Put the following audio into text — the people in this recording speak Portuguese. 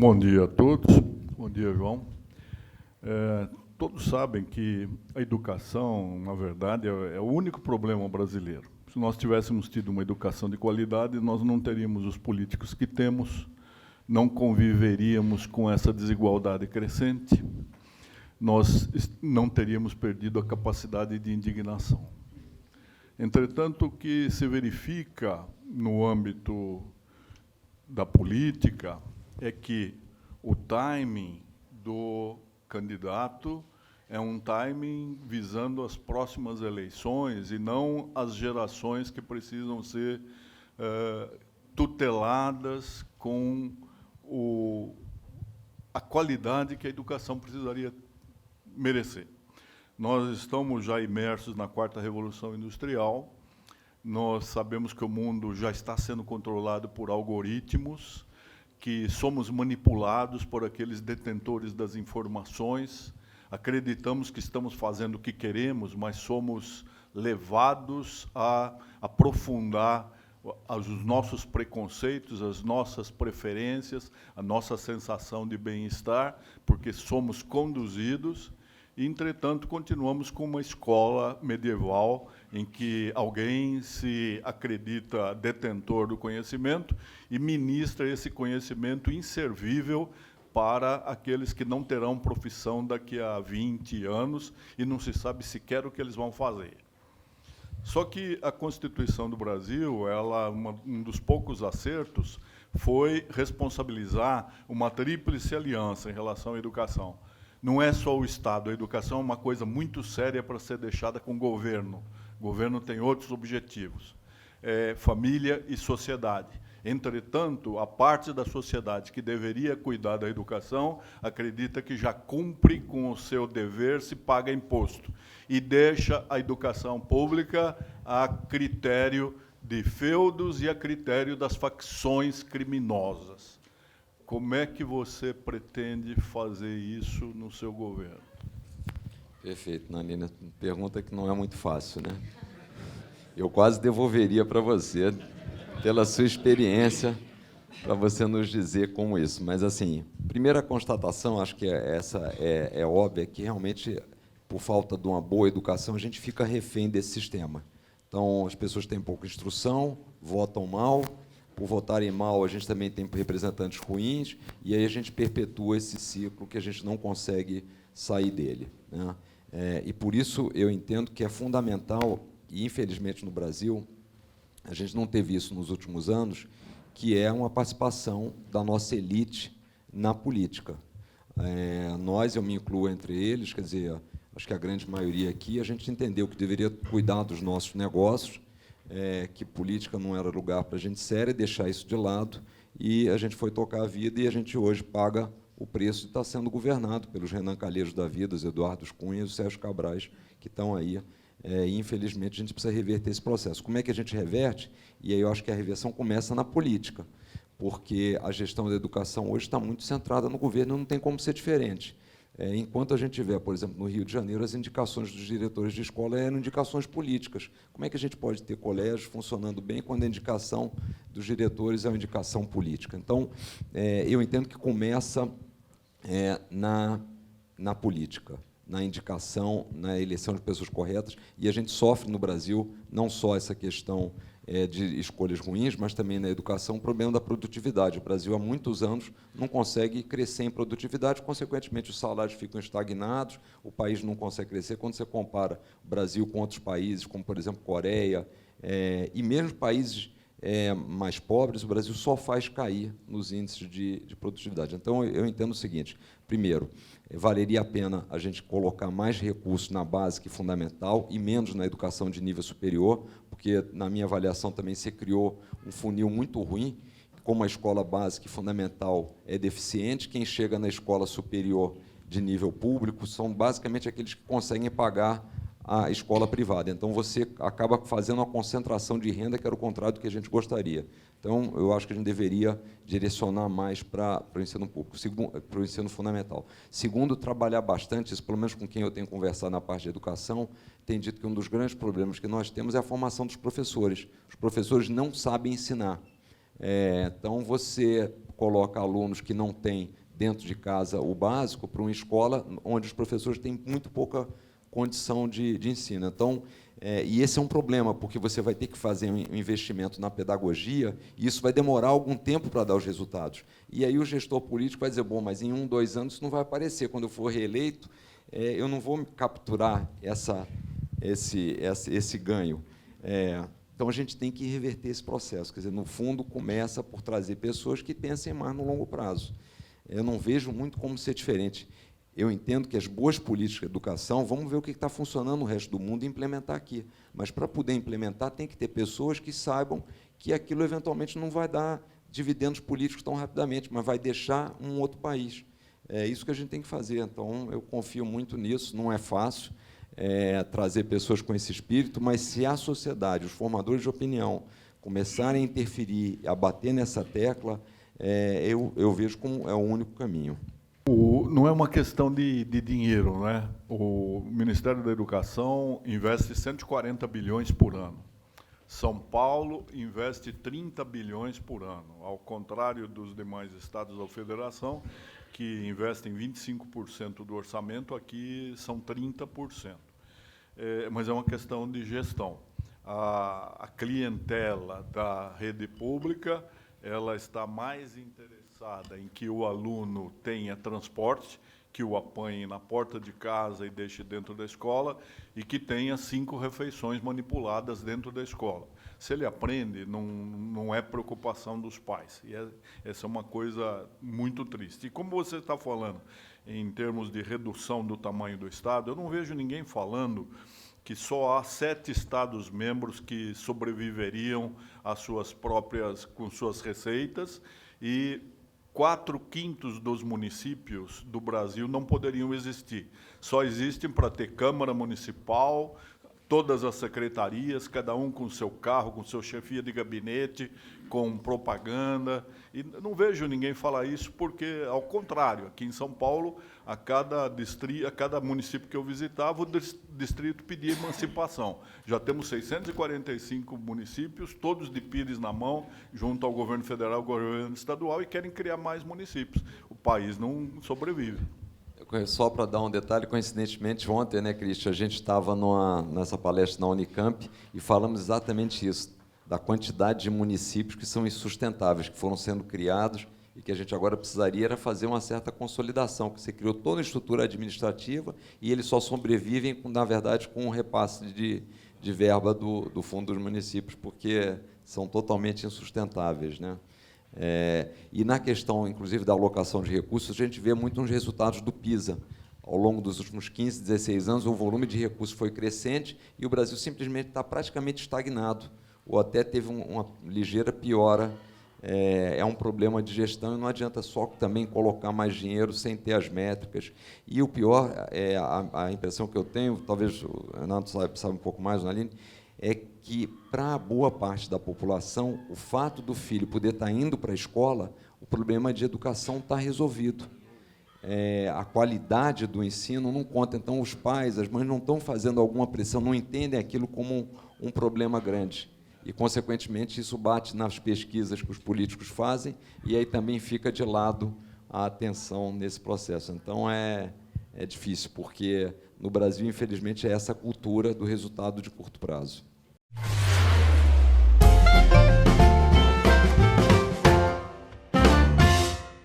Bom dia a todos. Bom dia, João. Todos sabem que a educação, na verdade, é o único problema brasileiro. Se nós tivéssemos tido uma educação de qualidade, nós não teríamos os políticos que temos, não conviveríamos com essa desigualdade crescente, nós não teríamos perdido a capacidade de indignação. Entretanto, o que se verifica no âmbito da política é que o timing do candidato é um timing visando as próximas eleições e não as gerações que precisam ser tuteladas com a qualidade que a educação precisaria merecer. Nós estamos já imersos na quarta revolução industrial, nós sabemos que o mundo já está sendo controlado por algoritmos, que somos manipulados por aqueles detentores das informações, acreditamos que estamos fazendo o que queremos, mas somos levados a aprofundar os nossos preconceitos, as nossas preferências, a nossa sensação de bem-estar, porque somos conduzidos. Entretanto, continuamos com uma escola medieval em que alguém se acredita detentor do conhecimento e ministra esse conhecimento inservível para aqueles que não terão profissão daqui a 20 anos e não se sabe sequer o que eles vão fazer. Só que a Constituição do Brasil, um dos poucos acertos, foi responsabilizar uma tríplice aliança em relação à educação. Não é só o Estado, a educação é uma coisa muito séria para ser deixada com o governo. O governo tem outros objetivos, família e sociedade. Entretanto, a parte da sociedade que deveria cuidar da educação acredita que já cumpre com o seu dever se paga imposto e deixa a educação pública a critério de feudos e a critério das facções criminosas. Como é que você pretende fazer isso no seu governo? Perfeito, Nanina. Pergunta que não é muito fácil, né? Eu quase devolveria para você, pela sua experiência, para você nos dizer como isso. Mas, assim, primeira constatação, acho que essa é óbvia, que realmente, por falta de uma boa educação, a gente fica refém desse sistema. Então, as pessoas têm pouca instrução, votam mal. Por votarem mal, a gente também tem representantes ruins, e aí a gente perpetua esse ciclo que a gente não consegue sair dele, né? E por isso eu entendo que é fundamental, e infelizmente no Brasil, a gente não teve isso nos últimos anos, que é uma participação da nossa elite na política. Nós, eu me incluo entre eles, quer dizer, acho que a grande maioria aqui, a gente entendeu que deveria cuidar dos nossos negócios, que política não era lugar para gente séria, deixar isso de lado, e a gente foi tocar a vida, e a gente hoje paga o preço de estar sendo governado pelos Renan Calheiros da vida, os Eduardo Cunha e os Sérgio Cabrais, que estão aí. E, infelizmente, a gente precisa reverter esse processo. Como é que a gente reverte? E aí eu acho que a reversão começa na política, porque a gestão da educação hoje está muito centrada no governo, não tem como ser diferente. Enquanto a gente tiver, por exemplo, no Rio de Janeiro, as indicações dos diretores de escola eram indicações políticas. Como é que a gente pode ter colégios funcionando bem quando a indicação dos diretores é uma indicação política? Então, eu entendo que começa na política, na indicação, na eleição de pessoas corretas, e a gente sofre no Brasil não só essa questão de escolhas ruins, mas também na educação, o problema da produtividade. O Brasil, há muitos anos, não consegue crescer em produtividade, consequentemente, os salários ficam estagnados, o país não consegue crescer. Quando você compara o Brasil com outros países, como, por exemplo, Coreia, e mesmo países mais pobres, o Brasil só faz cair nos índices de produtividade. Então, eu entendo o seguinte: primeiro, valeria a pena a gente colocar mais recursos na básica e fundamental e menos na educação de nível superior, porque, na minha avaliação, também se criou um funil muito ruim. Como a escola básica e fundamental é deficiente, quem chega na escola superior de nível público são basicamente aqueles que conseguem pagar a escola privada. Então, você acaba fazendo uma concentração de renda, que era o contrário do que a gente gostaria. Então, eu acho que a gente deveria direcionar mais para o ensino público, para o ensino fundamental. Segundo, trabalhar bastante, isso, pelo menos com quem eu tenho conversado na parte de educação, tem dito que um dos grandes problemas que nós temos é a formação dos professores. Os professores não sabem ensinar. Então, você coloca alunos que não têm dentro de casa o básico para uma escola onde os professores têm muito pouca condição de ensino. Então, e esse é um problema, porque você vai ter que fazer um investimento na pedagogia, e isso vai demorar algum tempo para dar os resultados. E aí o gestor político vai dizer, bom, mas em 1, 2 anos isso não vai aparecer. Quando eu for reeleito, eu não vou capturar esse ganho. Então, a gente tem que reverter esse processo. Quer dizer, no fundo, começa por trazer pessoas que pensem mais no longo prazo. Eu não vejo muito como ser diferente. Eu entendo que as boas políticas de educação, vamos ver o que está funcionando no resto do mundo e implementar aqui. Mas, para poder implementar, tem que ter pessoas que saibam que aquilo, eventualmente, não vai dar dividendos políticos tão rapidamente, mas vai deixar um outro país. É isso que a gente tem que fazer. Então, eu confio muito nisso. Não é fácil trazer pessoas com esse espírito, mas se a sociedade, os formadores de opinião, começarem a interferir, a bater nessa tecla, eu vejo como é o único caminho. Não é uma questão de dinheiro, né? O Ministério da Educação investe 140 bilhões por ano. São Paulo investe 30 bilhões por ano, ao contrário dos demais estados da federação, que investem 25% do orçamento, aqui são 30%. Mas é uma questão de gestão. A clientela da rede pública, ela está mais interessada em que o aluno tenha transporte, que o apanhe na porta de casa e deixe dentro da escola, e que tenha 5 refeições manipuladas dentro da escola. Se ele aprende, não é preocupação dos pais. E essa é uma coisa muito triste. E como você está falando, em termos de redução do tamanho do Estado, eu não vejo ninguém falando que só há 7 Estados-membros que sobreviveriam às suas próprias, com suas receitas, e 4/5 dos municípios do Brasil não poderiam existir. Só existem para ter Câmara Municipal, todas as secretarias, cada um com seu carro, com seu chefia de gabinete, com propaganda. E não vejo ninguém falar isso porque, ao contrário, aqui em São Paulo, a cada município que eu visitava, o distrito pedia emancipação. Já temos 645 municípios, todos de pires na mão, junto ao governo federal e ao governo estadual, e querem criar mais municípios. O país não sobrevive. Só para dar um detalhe, coincidentemente, ontem, né, Cristian, a gente estava nessa palestra na Unicamp e falamos exatamente isso, da quantidade de municípios que são insustentáveis, que foram sendo criados e que a gente agora precisaria era fazer uma certa consolidação, que você criou toda a estrutura administrativa e eles só sobrevivem, na verdade, com um repasse de verba do Fundo dos Municípios, porque são totalmente insustentáveis, né? E na questão, inclusive, da alocação de recursos, a gente vê muito uns resultados do PISA. Ao longo dos últimos 15, 16 anos, o volume de recursos foi crescente e o Brasil simplesmente está praticamente estagnado, ou até teve uma ligeira piora. É um problema de gestão e não adianta só também colocar mais dinheiro sem ter as métricas. E o pior, a impressão que eu tenho, talvez o Renato saiba um pouco mais, Naline, é que, para boa parte da população, o fato do filho poder estar indo para a escola, o problema de educação está resolvido. A qualidade do ensino não conta. Então, os pais, as mães não estão fazendo alguma pressão, não entendem aquilo como um problema grande. E, consequentemente, isso bate nas pesquisas que os políticos fazem e aí também fica de lado a atenção nesse processo. Então, é difícil, porque no Brasil, infelizmente, é essa cultura do resultado de curto prazo.